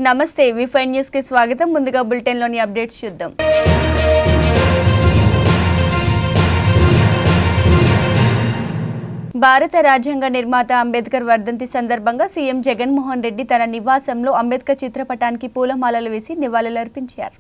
నమస్తే వి5 న్యూస్ కి స్వాగతం. ముందుగా బులెటిన్ లోని అప్డేట్స్ చూద్దాం. భారత రాజ్యాంగ నిర్మాత అంబేద్కర్ వర్ధంతి సందర్భంగా సీఎం జగన్మోహన్ రెడ్డి తన నివాసంలో అంబేద్కర్ చిత్రపటానికి పూలమాలలు వేసి నివాళులర్పించారు.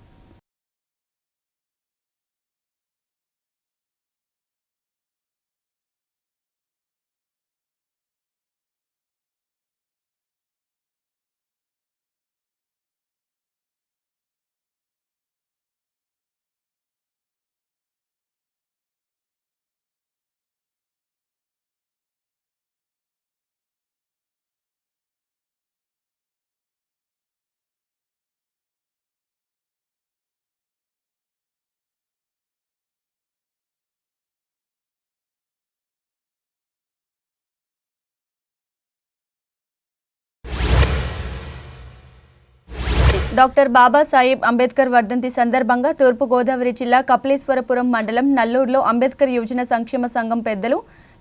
డాక్టర్ బాబాసాహెబ్ అంబేద్కర్ వర్ధంతి సందర్భంగా తూర్పు గోదావరి జిల్లా కపిలేశ్వరపురం మండలం నల్లూరులో అంబేద్కర్ యువజన సంక్షేమ సంఘం పెద్దలు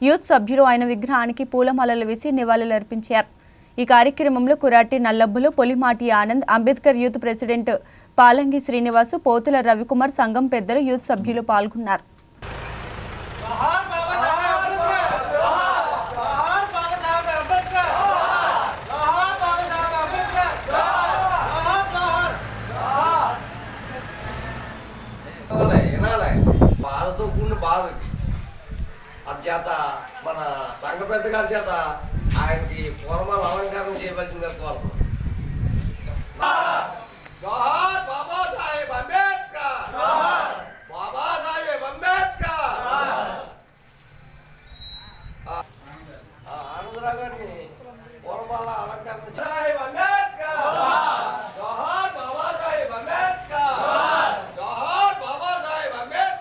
యూత్ సభ్యులు ఆయన విగ్రహానికి పూలమాలలు వేసి నివాళులర్పించారు. ఈ కార్యక్రమంలో కురాటి నల్లబ్బులు, పొలిమాటి ఆనంద్, అంబేద్కర్ యూత్ ప్రెసిడెంట్ పాలంగి శ్రీనివాసు, పోతుల రవికుమార్, సంఘం పెద్దలు, యూత్ సభ్యులు పాల్గొన్నారు. బాధతో కూడిన బాధకి అధ్యాత మన సంఘ పెద్ద గారి చేత ఆయనకి పూలమాల అలంకారం చేయవలసిందిగా కోరుతున్నాం. జోహార్ బాబాసాహెబ్ అంబేద్కర్, బాబాసాహెబ్ అంబేద్కర్. ఆనందరావు గారిని పూలమాల అలంకారం సాహెబ్ అంబేద్కర్, జోహార్ బాబాసాహెబ్ అంబేద్కర్, జోహార్ బాబాసాహెబ్ అంబేద్కర్.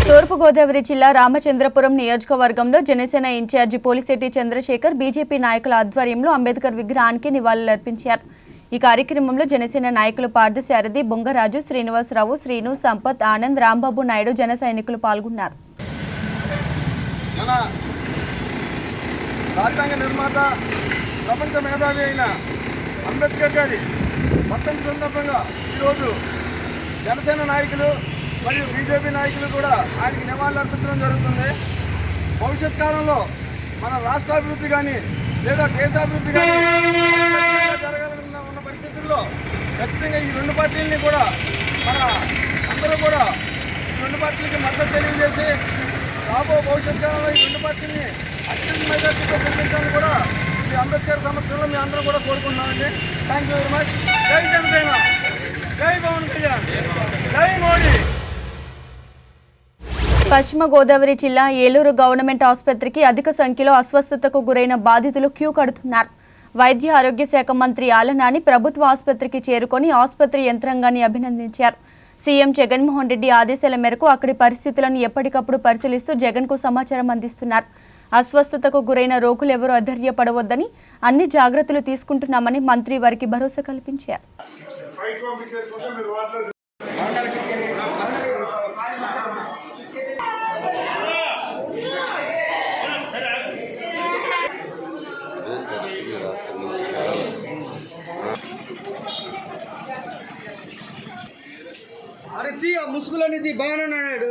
తూర్పుగోదావరి జిల్లా రామచంద్రపురం నియోజకవర్గంలో జనసేన ఇన్ఛార్జి పోలిశెట్టి చంద్రశేఖర్ బీజేపీ నాయకుల ఆధ్వర్యంలో అంబేద్కర్ విగ్రహానికి నివాళులర్పించారు. ఈ కార్యక్రమంలో జనసేన నాయకులు పార్థసారథి, బొంగరాజు, శ్రీనివాసరావు, శ్రీను, సంపత్, ఆనంద్, రాంబాబు నాయుడు, జన సైనికులు పాల్గొన్నారు. రాజ్యాంగ నిర్మాత, ప్రపంచ మేధావి అయిన అంబేద్కర్ గారి వర్ధంతి సందర్భంగా ఈరోజు జనసేన నాయకులు మరియు బీజేపీ నాయకులు కూడా ఆయనకి నివాళులు అర్పించడం జరుగుతుంది. భవిష్యత్ కాలంలో మన రాష్ట్రాభివృద్ధి కానీ లేదా దేశాభివృద్ధి కానీ జరగాలని ఉన్న పరిస్థితుల్లో ఖచ్చితంగా ఈ రెండు పార్టీలని కూడా మన అందరూ కూడా ఈ రెండు పార్టీలకి మద్దతు తెలియజేసి రాబో భవిష్యత్ కాలంలో ఈ రెండు పార్టీని అత్యంత మెజార్టీతో గెలిపించాలని కూడా ఈ అంబేద్కర్ సమక్షంలో మీ అందరూ కూడా కోరుకుంటున్నామండి. Thank you very much. జై జనసేన, జై పవన్ కళ్యాణ్, జై మోడీ. పశ్చిమ గోదావరి జిల్లా ఏలూరు గవర్నమెంట్ ఆసుపత్రికి అధిక సంఖ్యలో అస్వస్థతకు గురైన బాధితులు క్యూ కడుతున్నారు. వైద్య ఆరోగ్య శాఖ మంత్రి ఆలనాని ప్రభుత్వ ఆసుపత్రికి చేరుకొని ఆసుపత్రి యంత్రాంగాన్ని అభినందించారు. సీఎం జగన్మోహన్ రెడ్డి ఆదేశాల మేరకు అక్కడి పరిస్థితులను ఎప్పటికప్పుడు పరిశీలిస్తూ జగన్కు సమాచారం అందిస్తున్నారు. అస్వస్థతకు గురైన రోగులు ఎవరూ అధైర్యపడవద్దని, అన్ని జాగ్రత్తలు తీసుకుంటున్నామని మంత్రి వారికి భరోసా కల్పించారు. అరే ఆ ముసుగులనేది బాగానే ఉన్నాడు.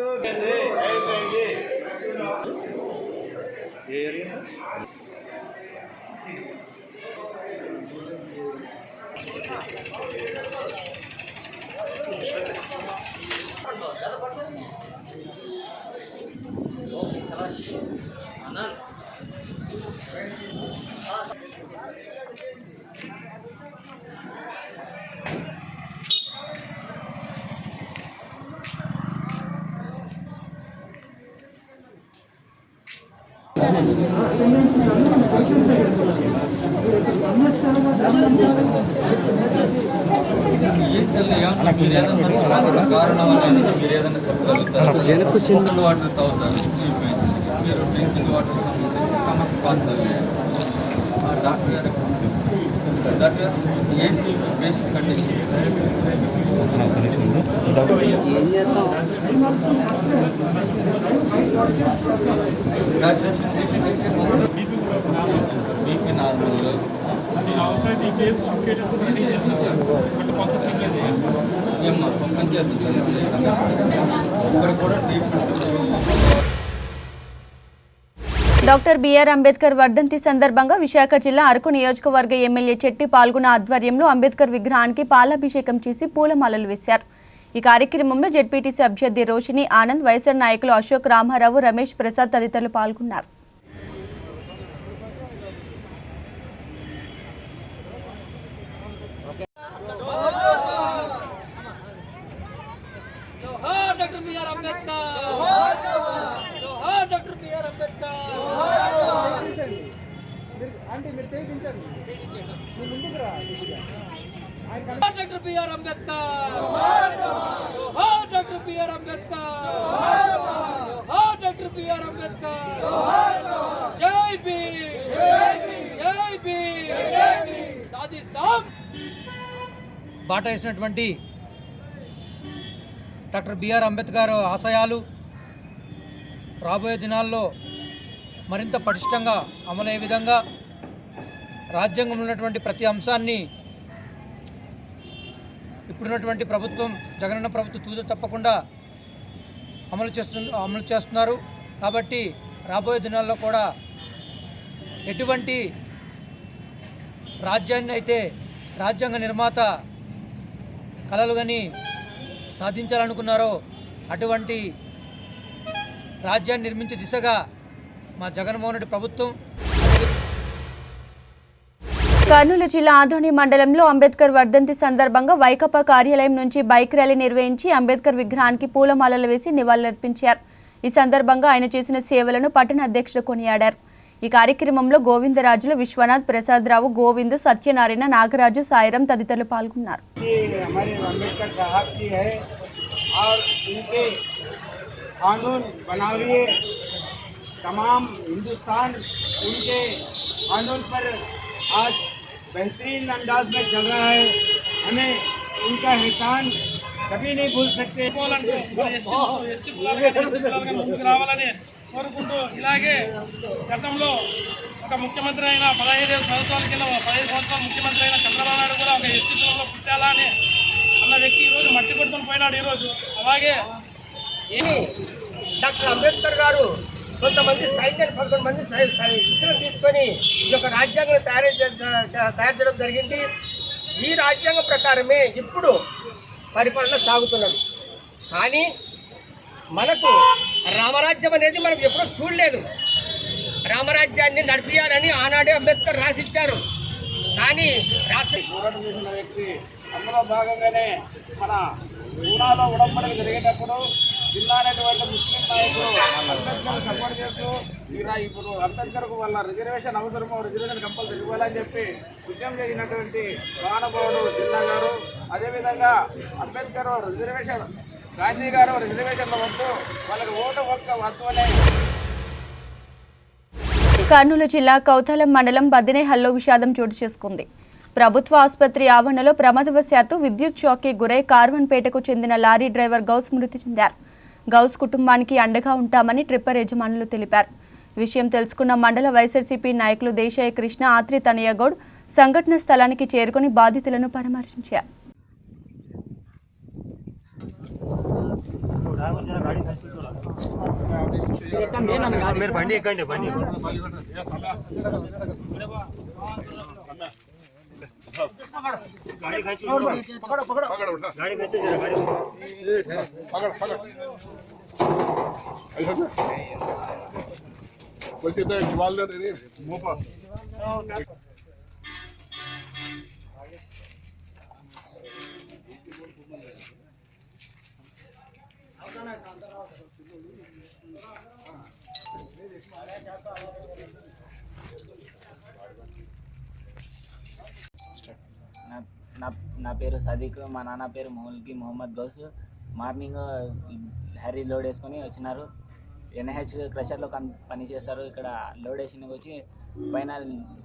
డ్రింకింగ్ వాటర్ తాగుతారు, మీరు డ్రింకింగ్ వాటర్ సంబంధించి సమస్య పాల్తారు. డాక్టర్ గారు డాక్టర్ ఏంటి బేసిక్ కండిషన్ ఏం చేస్తాం డాక్టర్ బీపీ నార్మల్. నేను అవసరమైతే ఈ కేసు అప్డేట్ రెడీ చేస్తాను సార్. బట్ కొంత సింపుల్ ఏమ్మా పంపించేద్దాం సార్. ఇక్కడ కూడా ట్రీట్మెంట్. డాక్టర్ బిఆర్ అంబేద్కర్ వర్ధంతి సందర్భంగా విశాఖ జిల్లా అరకు నియోజకవర్గ ఎమ్మెల్యే చెట్టి పాల్గొన్న ఆధ్వర్యంలో అంబేద్కర్ విగ్రహానికి పాలాభిషేకం చేసి పూలమాలలు వేశారు. ఈ కార్యక్రమంలో జెడ్పీటీసీ అభ్యర్థి రోషిని ఆనంద్, వైఎస్ఆర్ నాయకులు అశోక్, రామారావు, రమేష్ ప్రసాద్ తదితరులు పాల్గొన్నారు. Doctor BR Ambedkar, doctor BR Ambedkar, doctor BR Ambedkar, జై భీమ్, జై భీమ్, సాధిస్తాం. బాట వేసినటువంటి డాక్టర్ బిఆర్ అంబేద్కర్ ఆశయాలు రాబోయే దినాల్లో మరింత పటిష్టంగా అమలయ్యే విధంగా రాజ్యాంగంలో ఉన్నటువంటి ప్రతి అంశాన్ని ఇప్పుడున్నటువంటి ప్రభుత్వం, జగనన్న ప్రభుత్వం తూచ తప్పకుండా అమలు చేస్తున్నారు. కాబట్టి రాబోయే దినాల్లో కూడా ఎటువంటి రాజ్యాన్ని అయితే రాజ్యాంగ నిర్మాత కలలుగని సాధించాలనుకున్నారో అటువంటి రాజ్యాన్ని నిర్మించే దిశగా మా జగన్మోహన్ రెడ్డి ప్రభుత్వం. కర్నూలు జిల్లా ఆదోని మండలంలో అంబేద్కర్ వర్ధంతి సందర్భంగా వైకాపా కార్యాలయం నుంచి బైక్ ర్యాలీ నిర్వహించి అంబేద్కర్ విగ్రహానికి పూలమాలలు వేసి నివాళులర్పించారు. ఈ సందర్భంగా ఆయన చేసిన సేవలను పట్టణ అధ్యక్షుడు కొనియాడారు. ఈ కార్యక్రమంలో గోవిందరాజులు, విశ్వనాథ్, ప్రసాదరావు, గోవింద్, సత్యనారాయణ, నాగరాజు, సాయిరాం తదితరులు పాల్గొన్నారు. आज बेहतरीन अंदाज में चल रहा है. हमें उनका एहसान कभी नहीं भूल सकते. ముందుకు రావాలని కోరుకుంటూ, ఇలాగే గతంలో ఒక ముఖ్యమంత్రి అయిన 15 సంవత్సరాల కింద 15 సంవత్సరాలు ముఖ్యమంత్రి అయిన చంద్రబాబు నాయుడు కూడా ఒక ఎస్సీ కులంలో పుట్టాలని అన్న వ్యక్తి ఈరోజు మట్టి కొట్టుకొని పోయినాడు. ఈరోజు అలాగే డాక్టర్ అంబేద్కర్ గారు కొంతమంది సైన్యాన్ని 11 మంది విషయం తీసుకొని ఈ యొక్క రాజ్యాంగం తయారు చేయడం జరిగింది. ఈ రాజ్యాంగం ప్రకారమే ఇప్పుడు పరిపాలన సాగుతున్నది. కానీ మనకు రామరాజ్యం అనేది మనం ఎప్పుడూ చూడలేదు. రామరాజ్యాన్ని నడిపించాలని ఆనాడే అంబేద్కర్ రాసిచ్చారు. కానీ పోరాటం చేసిన వ్యక్తి. అందులో భాగంగానే మన ఊనాలో ఉడంబడికి జరిగేటప్పుడు జిల్లా అనేటువంటి ముస్లిం నాయకులు అంబేద్కర్ సపోర్ట్ చేస్తూ ఇప్పుడు అంబేద్కర్కు వాళ్ళ రిజర్వేషన్ అవసరమో, రిజర్వేషన్ కంపల్సరీ ఇవ్వాలని చెప్పి ఉద్యమం చేసినటువంటి మహానుభావుడు జిల్లా గారు. అదేవిధంగా అంబేద్కర్ రిజర్వేషన్, గాంధీ గారు రిజర్వేషన్లో వద్దు, వాళ్ళకి ఓటు వద్దు అనే. కర్నూలు జిల్లా కౌతాలం మండలం బద్దినేహల్లో విషాదం చోటు చేసుకుంది. ప్రభుత్వ ఆసుపత్రి ఆవరణలో ప్రమాదవశాత్తు విద్యుత్ షాక్కి గురై కార్వన్పేటకు చెందిన లారీ డ్రైవర్ గౌస్ మృతి చెందారు. గౌస్ కుటుంబానికి అండగా ఉంటామని ట్రిప్పర్ యజమానులు తెలిపారు. విషయం తెలుసుకున్న మండల వైఎస్ఆర్సీపీ నాయకులు దేశాయ కృష్ణ, ఆత్రి తనయ్యగౌడ్ సంఘటన స్థలానికి చేరుకుని బాధితులను పరామర్శించారు. నా పేరు సదీక్, మా నాన్న పేరు మొహమ్మద్ గౌస్. మార్నింగ్ హ్యారీ లోడ్ వేసుకొని వచ్చినారు. ఎన్హెచ్ క్రషర్లో పని చేస్తారు. ఇక్కడ లోడ్ వేసినకి వచ్చి పైన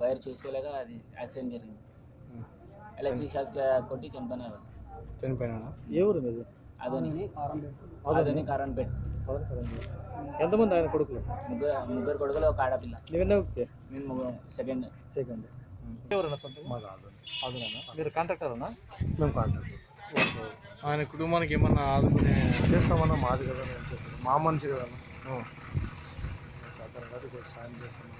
వైర్ చూసుకోలేక అది యాక్సిడెంట్ జరిగింది. ఎలక్ట్రిక్ షాక్ కొట్టి చనిపోయినారు. ఏ ఊరు? అదోని కారణపేట. ఎంతమంది ఆయన కొడుకులు? ముగ్గురు కొడుకులు, ఒక ఆడపిల్ల. నువ్వెన్న వ్యక్తి? నేను సెకండ్. ఎవరన్నా సొంతం? అదేనా? మీరు కాంట్రాక్టరేనా? మేము కాంటాక్ట్ ఆయన కుటుంబానికి ఏమన్నా ఆదుకునే చేస్తామన్నా మాది కదా, నేను చెప్పాను మా మనిషి కదా సాయం చేస్తాం.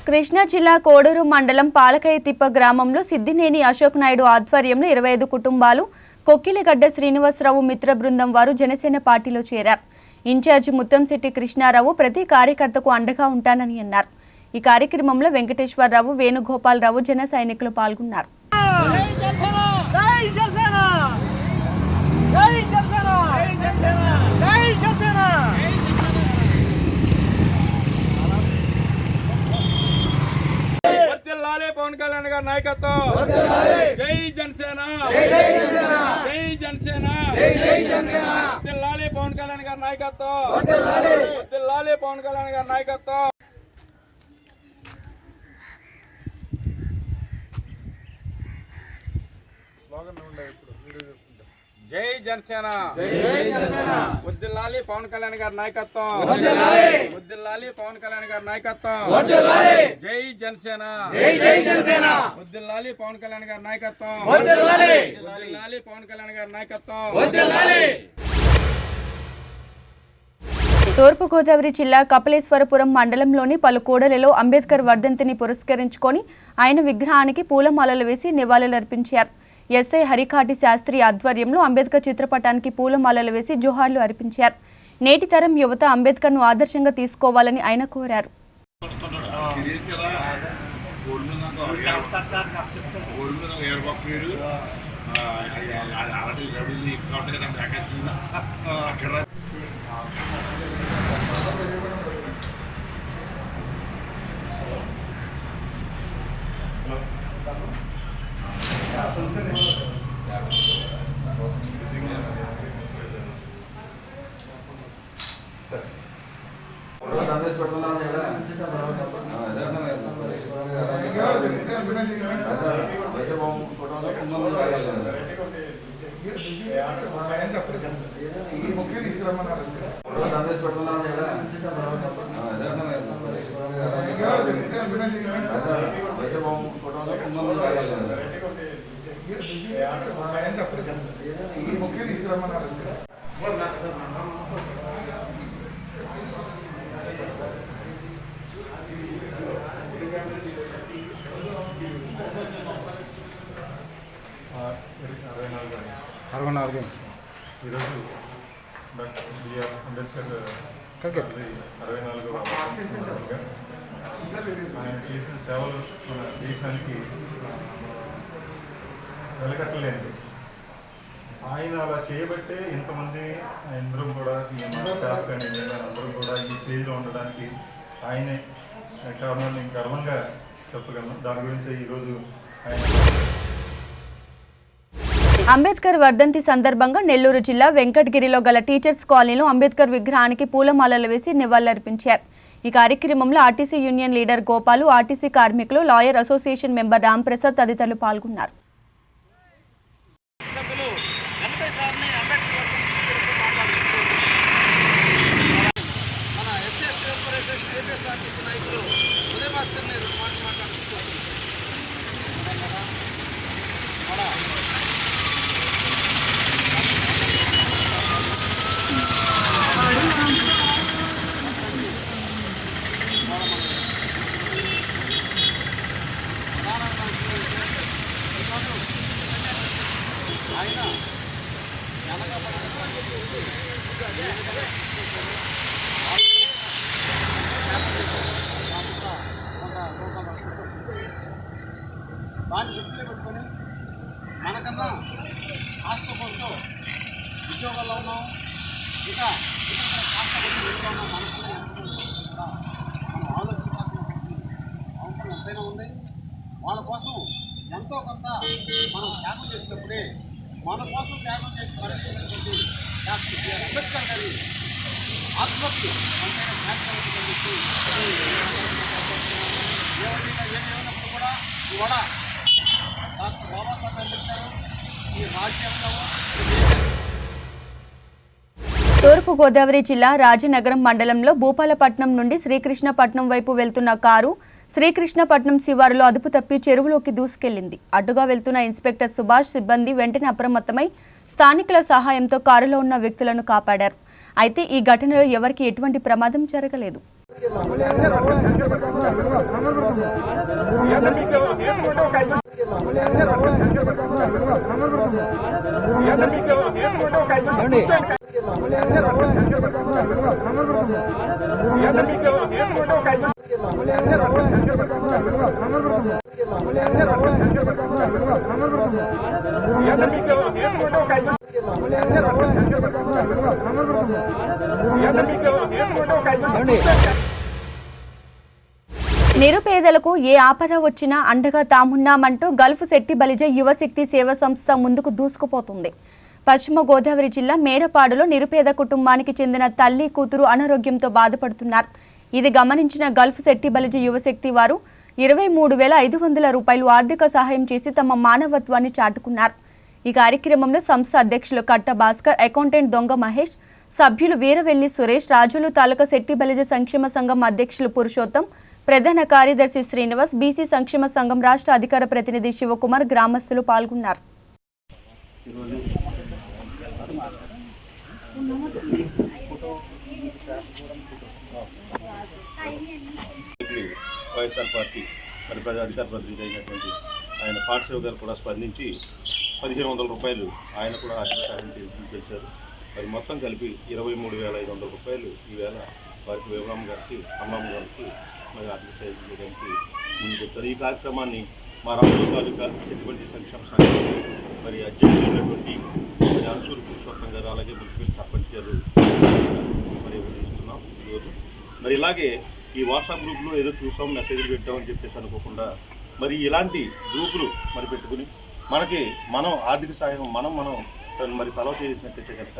కృష్ణా జిల్లా కోడూరు మండలం పాలకయ్యతిప్ప గ్రామంలో సిద్దినేని అశోక్ నాయుడు ఆధ్వర్యంలో 25 కుటుంబాలు కొక్కిలిగడ్డ శ్రీనివాసరావు మిత్ర బృందం వారు జనసేన పార్టీలో చేరారు. ఇన్ఛార్జి ముత్తంశెట్టి కృష్ణారావు ప్రతి కార్యకర్తకు అండగా ఉంటానని అన్నారు. ఈ కార్యక్రమంలో వెంకటేశ్వరరావు, వేణుగోపాలరావు, జన సైనికులు పాల్గొన్నారు. పవన్ కళ్యాణ్ గారి నాయకత్వం. జై జనసేన, జై జనసేన, వర్ధిల్లాలి పవన్ కళ్యాణ్ గారి నాయకత్వం, వర్ధిల్లాలి పవన్ కళ్యాణ్ గారి నాయకత్వం. జై జనసేన, వర్ధిల్లాలి పవన్ కళ్యాణ్ గారి నాయకత్వం, వర్ధిల్లాలి పవన్ కళ్యాణ్ గారి నాయకత్వం. జై జనసేన, వర్ధిల్లాలి పవన్ కళ్యాణ్ గారి నాయకత్వం, వర్ధిల్లాలి పవన్ కళ్యాణ్ గారి నాయకత్వం. తూర్పుగోదావరి జిల్లా కపిలేశ్వరపురం మండలంలోని పలు కూడలిలో అంబేద్కర్ వర్ధంతిని పురస్కరించుకొని ఆయన విగ్రహానికి పూలమాలలు వేసి నివాళులర్పించారు. ఎస్ఐ హరికాటి శాస్త్రి ఆధ్వర్యంలో అంబేద్కర్ చిత్రపటానికి పూలమాలలు వేసి జోహార్లు అర్పించారు. నేటి తరం యువత అంబేద్కర్ను ఆదర్శంగా తీసుకోవాలని ఆయన కోరారు. ఈరోజు డాక్టర్ బిఆర్ అంబేద్కర్ 64వ సందర్భంగా ఆయన చేసిన సేవలు మన దేశానికి వెలకట్టలేనిది. ఆయన అలా చేయబట్టే ఇంతమంది అందరం కూడా స్టాఫ్ కానీ అందరం కూడా ఈ స్టేజ్లో ఉండడానికి ఆయనే కారణాన్ని గర్వంగా చెప్పగలను. దాని గురించి ఈరోజు ఆయన అంబేద్కర్ వర్ధంతి సందర్భంగా నెల్లూరు జిల్లా వెంకటగిరిలో గల టీచర్స్ కాలనీలో అంబేద్కర్ విగ్రహానికి పూలమాలలు వేసి నివాళులర్పించారు. ఈ కార్యక్రమంలో ఆర్టీసీ యూనియన్ లీడర్ గోపాలు, ఆర్టీసీ కార్మికులు, లాయర్ అసోసియేషన్ మెంబర్ రాంప్రసాద్ తదితరులు పాల్గొన్నారు. దాన్ని దృష్టిలో పెట్టుకొని మనకన్నా ఆస్తిపోతూ ఉద్యోగాల్లో ఉన్నాం, ఇంకా కాస్త ఉన్నాం. మనకన్నా మనం ఆలోచించాల్సినటువంటి అవసరం ఎంతైనా ఉంది. వాళ్ళ కోసం ఎంతో కొంత మనం త్యాగం చేసినప్పుడే మన కోసం త్యాగం చేసి పరిశీలించినటువంటి డాక్టర్ బిఆర్ అంబేద్కర్ గారి ఆత్మహత్య అంతైనా త్యాగం చెప్పి ఏమైనప్పుడు కూడా ఇవాళ డాక్టర్ బాబాసాహెబ్ అంబేద్కర్ ఈ రాజ్యాంగం తూర్పుగోదావరి జిల్లా రాజనగరం మండలంలో భూపాలపట్నం నుండి శ్రీకృష్ణపట్నం వైపు వెళ్తున్న కారు శ్రీకృష్ణపట్నం శివారులో అదుపు తప్పి చెరువులోకి దూసుకెళ్లింది. అడ్డుగా వెళ్తున్న ఇన్స్పెక్టర్ సుభాష్ సిబ్బంది వెంటనే అప్రమత్తమై స్థానికుల సహాయంతో కారులో ఉన్న వ్యక్తులను కాపాడారు. అయితే ఈ ఘటనలో ఎవరికీ ఎటువంటి ప్రమాదం జరగలేదు. నిరుపేదలకు ఏ ఆపద వచ్చినా అండగా తామున్నామంటూ గల్ఫ్ శెట్టి బలిజ యువశక్తి సేవా సంస్థ ముందుకు దూసుకుపోతుంది. పశ్చిమ గోదావరి జిల్లా మేడపాడులో నిరుపేద కుటుంబానికి చెందిన తల్లి కూతురు అనారోగ్యంతో బాధపడుతున్నారు. ఇది గమనించిన గల్ఫ్ శెట్టి బలిజ యువశక్తి వారు 23,500 రూపాయలు ఆర్థిక సహాయం చేసి తమ మానవత్వాన్ని చాటుకున్నారు. ఈ కార్యక్రమంలో సంస్థ అధ్యక్షులు కట్ట భాస్కర్, అకౌంటెంట్ దొంగ మహేష్, సభ్యులు వీరవెల్లి సురేష్, రాజులు తాలూకా శెట్టి బలిజ సంక్షేమ సంఘం అధ్యక్షులు పురుషోత్తం, ప్రధాన కార్యదర్శి శ్రీనివాస్, బీసీ సంక్షేమ సంఘం రాష్ట్ర అధికార ప్రతినిధి శివకుమార్, గ్రామస్తులు పాల్గొన్నారు. వైఎస్ఆర్ పార్టీ మరి అధికార ప్రతినిధి అయినటువంటి ఆయన పాఠశాల గారు కూడా స్పందించి 1,500 రూపాయలు ఆయన కూడా ఆర్థిక సహాయం చేశారు. మరి మొత్తం కలిపి 23,500 రూపాయలు ఈవేళ వారికి వివరమ్మ గారికి, అమ్మమ్మ గారికి మరి ఆర్థిక సహాయం చేయడానికి ముందుకొచ్చారు. ఈ కార్యక్రమాన్ని మా రాష్ట్ర తాలూకా చెట్టుబడి సంక్షేమ సంఘం మరి అధ్యక్షులైనటువంటి మరి అన్సూరు పురుషోత్తం గారు, అలాగే మున్సిపల్ సర్పంచ్ గారు మరి ఇస్తున్నాం ఈరోజు. మరి ఇలాగే ఈ వాట్సాప్ గ్రూప్లో ఏదో చూసాం, మెసేజ్లు పెట్టామని చెప్పేసి అనుకోకుండా మరి ఇలాంటి గ్రూపులు మరి పెట్టుకుని మనం ఆర్థిక సహాయం మనం మరి ఫాలో చేసినట్టయితే కనుక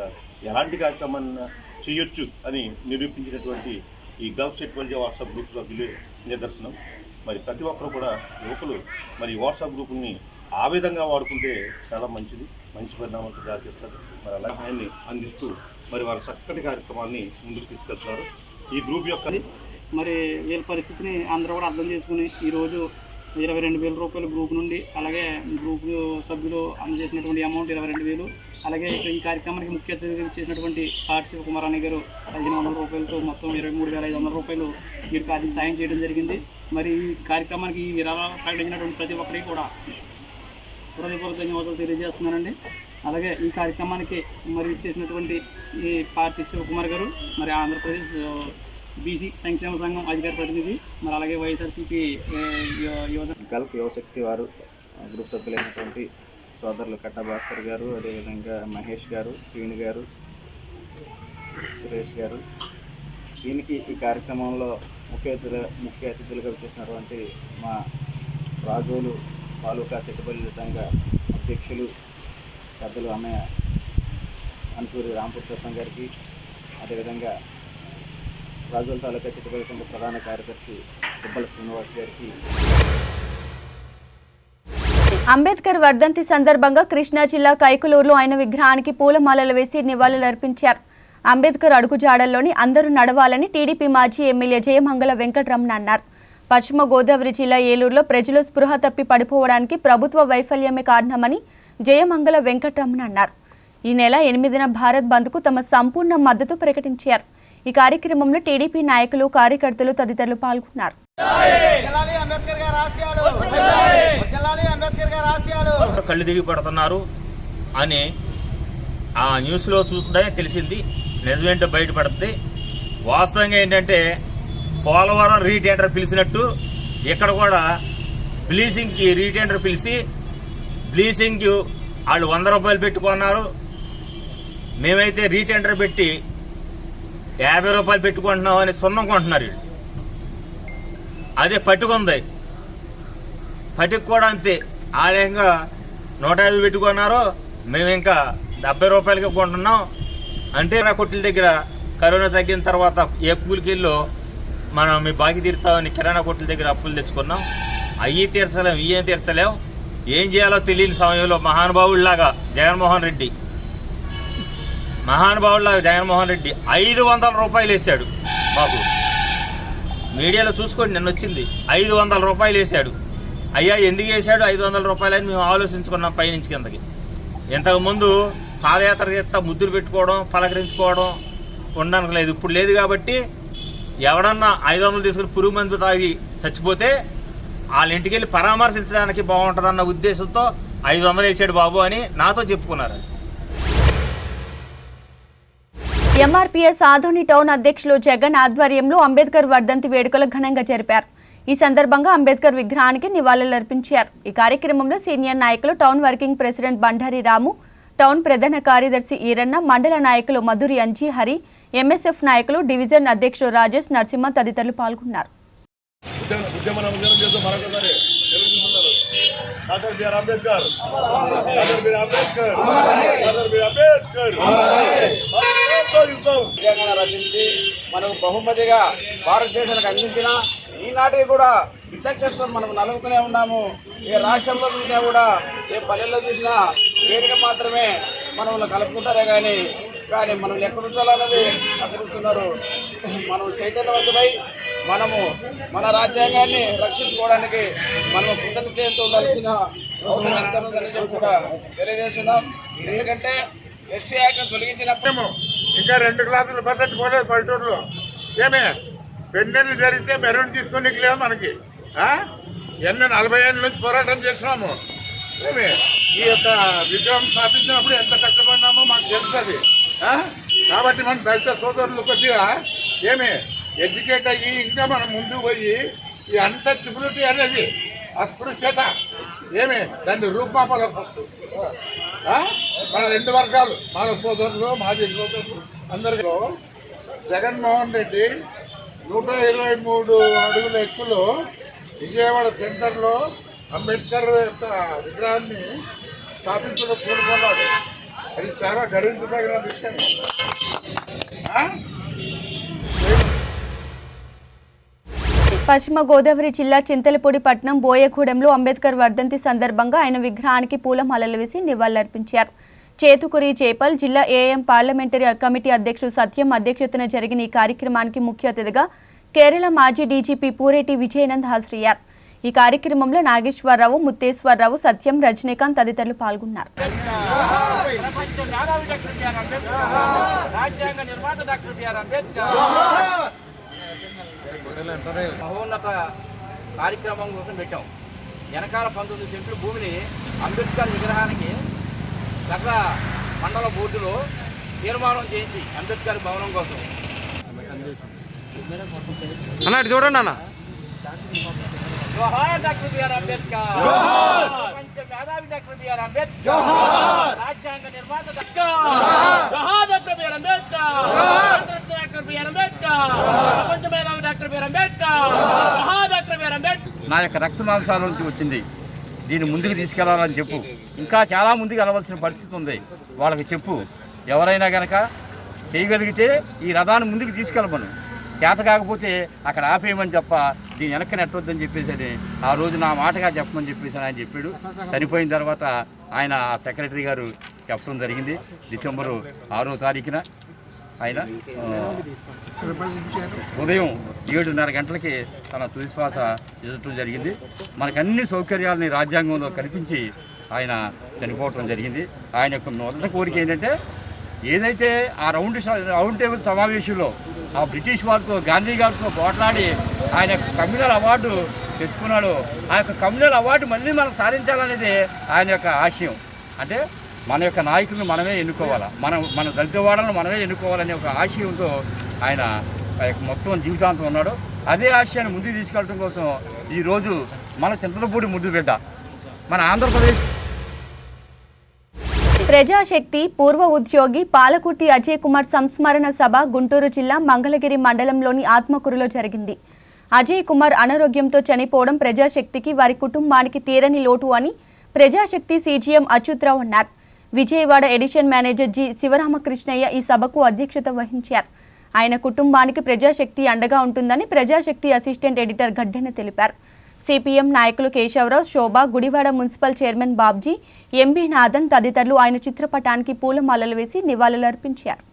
ఎలాంటి కార్యక్రమాన్ని చేయొచ్చు అని నిరూపించినటువంటి ఈ గల్ఫ్ సెట్ బలిజ వాట్సాప్ గ్రూప్ సభ్యులే నిదర్శనం. మరి ప్రతి ఒక్కరు కూడా యువకులు మరి వాట్సాప్ గ్రూపుల్ని ఆ విధంగా వాడుకుంటే చాలా మంచిది, మంచి పరిణామాలకు దారితీస్తారు. మరి అలాగే ఆయన్ని అందిస్తూ మరి వారి చక్కటి కార్యక్రమాన్ని ముందుకు తీసుకెళ్తున్నారు. ఈ గ్రూప్ యొక్క మరి వీళ్ళ పరిస్థితిని అందరూ కూడా అర్థం చేసుకుని ఈరోజు 22,000 రూపాయల గ్రూప్ నుండి, అలాగే గ్రూప్ సభ్యులు అందజేసినటువంటి అమౌంట్ 22,000, అలాగే ఈ కార్యక్రమానికి ముఖ్య అతిథిగా చేసినటువంటి పాటి శివకుమార్ అనే గారు 1,500 రూపాయలతో మొత్తం 23,500 రూపాయలు వీరికి ఆర్థిక సాయం చేయడం జరిగింది. మరి ఈ కార్యక్రమానికి ఈ విరాళాలు ప్రకటించినటువంటి ప్రతి ఒక్కరికి కూడా హృదయపూర్వక ధన్యవాదాలు తెలియజేస్తున్నానండి. అలాగే ఈ కార్యక్రమానికి మరి చేసినటువంటి ఈ పాటి శివకుమార్ గారు మరి ఆంధ్రప్రదేశ్ బీసీ సంక్షేమ సంఘం అధికార ప్రతినిధి, మరి అలాగే వైఎస్ఆర్సీపీ గల్ఫ్ యువశక్తి వారు గ్రూప్ సభ్యులైనటువంటి సోదరులు కట్ట భాస్కర్ గారు, అదేవిధంగా మహేష్ గారు, శ్రీని గారు, సురేష్ గారు, దీనికి ఈ కార్యక్రమంలో ముఖ్య అతిథులుగా వచ్చేసినటువంటి మా రాజోలు తాలూకా సెట్టుబల్లి సంఘ అధ్యక్షులు పెద్దలు అన్నయ్య అన్సూరి రాంపురుషోత్తం గారికి, అదేవిధంగా రాజోలు తాలూకా సెట్టుబల్లి సంఘ ప్రధాన కార్యదర్శి దుబ్బల శ్రీనివాస్ గారికి. అంబేద్కర్ వర్ధంతి సందర్భంగా కృష్ణా జిల్లా కైకలూరులో ఆయన విగ్రహానికి పూలమాలలు వేసి నివాళులర్పించారు. అంబేద్కర్ అడుగుజాడల్లోని అందరూ నడవాలని టీడీపీ మాజీ ఎమ్మెల్యే జయమంగళ వెంకటరమణ అన్నారు. పశ్చిమ గోదావరి జిల్లా ఏలూరులో ప్రజలు స్పృహ తప్పి పడిపోవడానికి ప్రభుత్వ వైఫల్యమే కారణమని జయమంగళ వెంకటరమణ అన్నారు. ఈ నెల 8న భారత్ బంద్కు తమ సంపూర్ణ మద్దతు ప్రకటించారు. ఈ కార్యక్రమంలో టీడీపీ నాయకులు, కార్యకర్తలు తదితరులు పాల్గొన్నారు. కళ్ళు తిరిగి పడుతున్నారు అని ఆ న్యూస్లో చూస్తుంటే తెలిసింది. నిజమేంటో బయటపడుతుంది. వాస్తవంగా ఏంటంటే పోలవరం రీటెండర్ పిలిచినట్టు ఇక్కడ కూడా బ్లీచింగ్కి రీటెండర్ పిలిచి బ్లీచింగ్కి వాళ్ళు 100 రూపాయలు పెట్టుకున్నారు. మేమైతే రీటెండర్ పెట్టి 50 రూపాయలు పెట్టుకుంటున్నాం అని సున్నం కొంటున్నారు వీళ్ళు. అదే పట్టుకుంది, పట్టుకు కూడా అంతే. ఆలయంగా 150 పెట్టుకున్నారు, మేము ఇంకా 70 రూపాయలకి కొంటున్నాం. అంటే నా కొట్ల దగ్గర కరోనా తగ్గిన తర్వాత ఏ కూలికెళ్ళో మనం మీ బాకీ తీరుతామని కిరాణా కొట్ల దగ్గర అప్పులు తెచ్చుకున్నాం. అయ్యి తీర్చలేం, ఇయ్యేం తీర్చలేం. ఏం చేయాలో తెలియని సమయంలో మహానుభావుడిలాగా జగన్మోహన్ రెడ్డి మహానుభావుల జగన్మోహన్ రెడ్డి 500 రూపాయలు వేసాడు మాకు. మీడియాలో చూసుకోండి, నిన్న వచ్చింది 500 రూపాయలు వేసాడు. అయ్యా ఎందుకు వేసాడు 500 రూపాయలని మేము ఆలోచించుకున్నాం పైనుంచి కిందకి. ఇంతకుముందు పాదయాత్ర చేస్తా ముద్దులు పెట్టుకోవడం పలకరించుకోవడం ఉండడానికి లేదు. ఇప్పుడు లేదు కాబట్టి ఎవడన్నా 500 తీసుకుని పురుగు మందు తాగి చచ్చిపోతే వాళ్ళ ఇంటికి వెళ్ళి పరామర్శించడానికి బాగుంటుందన్న ఉద్దేశంతో 500 వేసాడు బాబు అని నాతో చెప్పుకున్నారు. ఎంఆర్పీఎస్ ఆదోని టౌన్ అధ్యక్షులు జగన్ ఆధ్వర్యంలో అంబేద్కర్ వర్ధంతి వేడుకలు ఘనంగా జరిపారు. ఈ సందర్భంగా అంబేద్కర్ విగ్రహానికి నివాళులర్పించారు. ఈ కార్యక్రమంలో సీనియర్ నాయకులు టౌన్ వర్కింగ్ ప్రెసిడెంట్ బండారి రాము, టౌన్ ప్రధాన కార్యదర్శి ఈరన్న, మండల నాయకులు మధురి అంజీ హరి, ఎంఎస్ఎఫ్ నాయకులు డివిజన్ అధ్యక్షుడు రాజేష్ నరసింహ తదితరులు పాల్గొన్నారు. రచించి మనకు బహుమతిగా భారతదేశానికి అందించిన ఈనాటికి కూడా విచక్షణ మనం నలుగుతూనే ఉన్నాము. ఏ రాష్ట్రంలో చూసినా కూడా ఏ పల్లెల్లో చూసినా వేదిక మాత్రమే మనల్ని కలుపుకుంటారే కానీ మనం ఎక్కడ ఉంచాలన్నది అభివృస్తున్నారు. మనం చైతన్యవంతులై మనము మన రాజ్యాంగాన్ని రక్షించుకోవడానికి మనం కృతజ్ఞతతో ఉండాల్సిన అవసరం ఎంత ఉందని చెప్పి కూడా తెలియజేస్తున్నాం. ఎందుకంటే ఎస్సీ యాక్ట్ తొలగించినప్పుడు ఇంకా 2 క్లాసులు పద్ధతి పోలేదు పల్లెటూరులో. ఏమే పెండెన్లు జరిగితే మెరూన్ తీసుకొని లేవు మనకి. ఎన్నో 40 ఏళ్ళ నుంచి పోరాటం చేస్తున్నాము. ఏమే ఈ యొక్క విగ్రహం స్థాపించినప్పుడు ఎంత కష్టపడినామో మాకు తెలుస్తుంది. కాబట్టి మన దళిత సోదరులు కొద్దిగా ఏమే ఎడ్యుకేట్ అయ్యి ఇంకా మనం ముందుకు పోయి ఈ అన్టచబిలిటీ అనేది అస్పృశ్యత ఏమే దాన్ని రూపుమాపాలి. ఫస్ట్ మన 2 వర్గాలు మన సోదరులు మాజీ సోదరులు అందరిలో జగన్మోహన్ రెడ్డి 123 అడుగుల ఎత్తులో విజయవాడ సెంటర్లో అంబేద్కర్ యొక్క విగ్రహాన్ని స్థాపించడం కోరుకున్నాడు. అది చాలా గర్వించదగిన విషయం. పశ్చిమ గోదావరి జిల్లా చింతలపూడి పట్టణం బోయగూడెంలో అంబేద్కర్ వర్ధంతి సందర్భంగా ఆయన విగ్రహానికి పూలమాలలు వేసి నివాళులర్పించారు. చేతుకురి చేపల్ జిల్లా ఏఎం పార్లమెంటరీ కమిటీ అధ్యక్షుడు సత్యం అధ్యక్షతన జరిగిన ఈ కార్యక్రమానికి ముఖ్య అతిథిగా కేరళ మాజీ డీజీపీ పూరేటి విజయనంద్ హాజరయ్యారు. ఈ కార్యక్రమంలో నాగేశ్వరరావు, ముత్తేశ్వరరావు, సత్యం, రజనీకాంత్ తదితరులు పాల్గొన్నారు. మహోన్నత కార్యక్రమం కోసం పెట్టాం. వెనకాల 19 సెంట్లు భూమిని అంబేద్కర్ విగ్రహానికి గత మండల బోర్డులో తీర్మానం చేయించి అంబేద్కర్ భవనం కోసం అన్న చూడండి అన్న. జోహార్ డాక్టర్ బిఆర్ అంబేద్కర్, ప్రపంచ మేధావి డాక్టర్ బిఆర్ అంబేద్కర్, రాజ్యాంగ నిర్మాత జోహార్ doctor BR Ambedkar, doctor BR Ambedkar, ప్రపంచ మేధావి డాక్టర్ బిఆర్ అంబేద్కర్, జోహార్ డాక్టర్ బిఆర్ అంబేద్కర్. నా యొక్క రక్త మాంసాల నుంచి వచ్చింది, దీన్ని ముందుకు తీసుకెళ్లాలని చెప్పు. ఇంకా చాలా ముందుకు వెళ్ళవలసిన పరిస్థితి ఉంది. వాళ్ళకి చెప్పు, ఎవరైనా కనుక చేయగలిగితే ఈ రథాన్ని ముందుకు తీసుకెళ్ళమను, చేత కాకపోతే అక్కడ ఆపేయమని చెప్ప, దీన్ని వెనక్కి నెట్టొద్దని చెప్పేసి ఆ రోజు నా మాటగా చెప్పమని చెప్పేసి ఆయన చెప్పాడు. చనిపోయిన తర్వాత ఆయన సెక్రటరీ గారు చెప్పడం జరిగింది. డిసెంబరు 6వ తారీఖున ఆయన ఉదయం 7:30 గంటలకి తన తుదిశ్వాస ఎదుటం జరిగింది. మనకు అన్ని సౌకర్యాలని రాజ్యాంగంలో కల్పించి ఆయన చనిపోవటం జరిగింది. ఆయన యొక్క మొదటి కోరిక ఏంటంటే, ఏదైతే ఆ రౌండ్ టేబుల్ సమావేశంలో ఆ బ్రిటిష్ వారితో, గాంధీ గారితో పోట్లాడి ఆయన కమ్యూనల్ అవార్డు తెచ్చుకున్నాడు, ఆ యొక్క కమ్యూనల్ అవార్డు మళ్ళీ మనం సాధించాలనేది ఆయన యొక్క ఆశయం. అంటే మన యొక్క నాయకులను మనమే ఎన్నుకోవాలా, మన దళిత వాడలను మనమే ఎన్నుకోవాలనే ఒక ఆశయంతో ఆయన మొత్తం జీవితాంతం ఉన్నాడు. అదే ఆశయాన్ని ముందుకు తీసుకెళ్ళడం కోసం ఈరోజు మన చింతలపూడి ముద్దుబిడ్డ మన ఆంధ్రప్రదేశ్ ప్రజాశక్తి పూర్వ ఉద్యోగి పాలకుర్తి అజయ్ కుమార్ సంస్మరణ సభ గుంటూరు జిల్లా మంగళగిరి మండలంలోని ఆత్మకూరులో జరిగింది. అజయ్ కుమార్ అనారోగ్యంతో చనిపోవడం ప్రజాశక్తికి, వారి కుటుంబానికి తీరని లోటు అని ప్రజాశక్తి సీజీఎం అచ్యుతరావు అన్నారు. Vijayawada edition manager G Sivaramakrishnaiah ఈ సభకు అధ్యక్షత వహించారు. ఆయన కుటుంబానికి ప్రజాశక్తి అండగా ఉంటుందని ప్రజాశక్తి అసిస్టెంట్ ఎడిటర్ గడ్డెన తెలిపారు. సిపిఎం నాయకులు Keshava Rao, Shobha, Gudivada municipal chairman Babji, M B Nathan తదితరులు ఆయన చిత్రపటానికి పూలమాలలు వేసి నివాళులర్పించారు.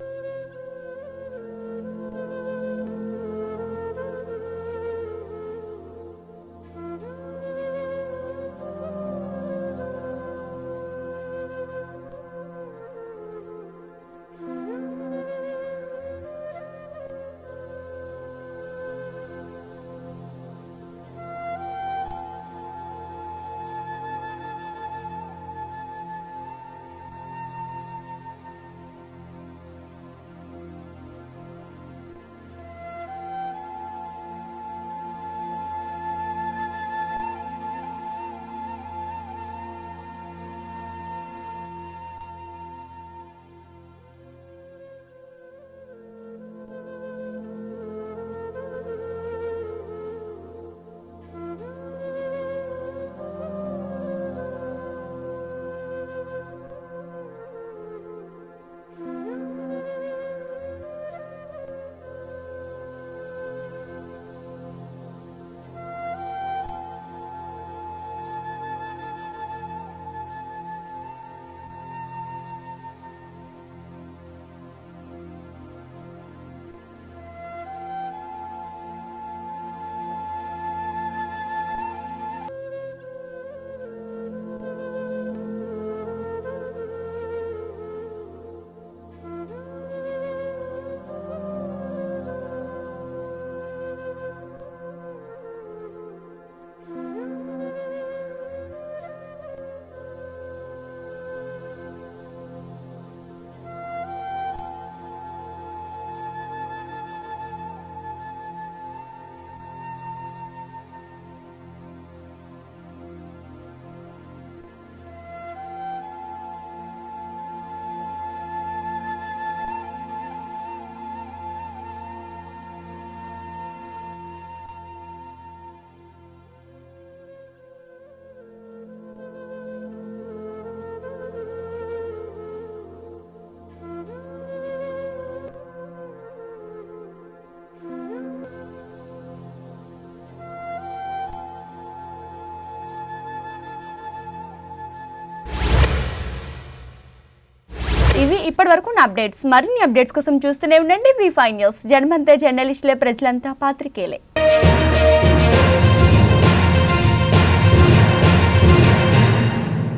ఇవి ఇప్పటివరకు నా అప్డేట్స్. మరిన్ని అప్డేట్స్ కోసం చూస్తూనే ఉండండి V5 న్యూస్. జనమంతే జర్నలిస్టులే, ప్రజలంతా పాత్రికేయులే.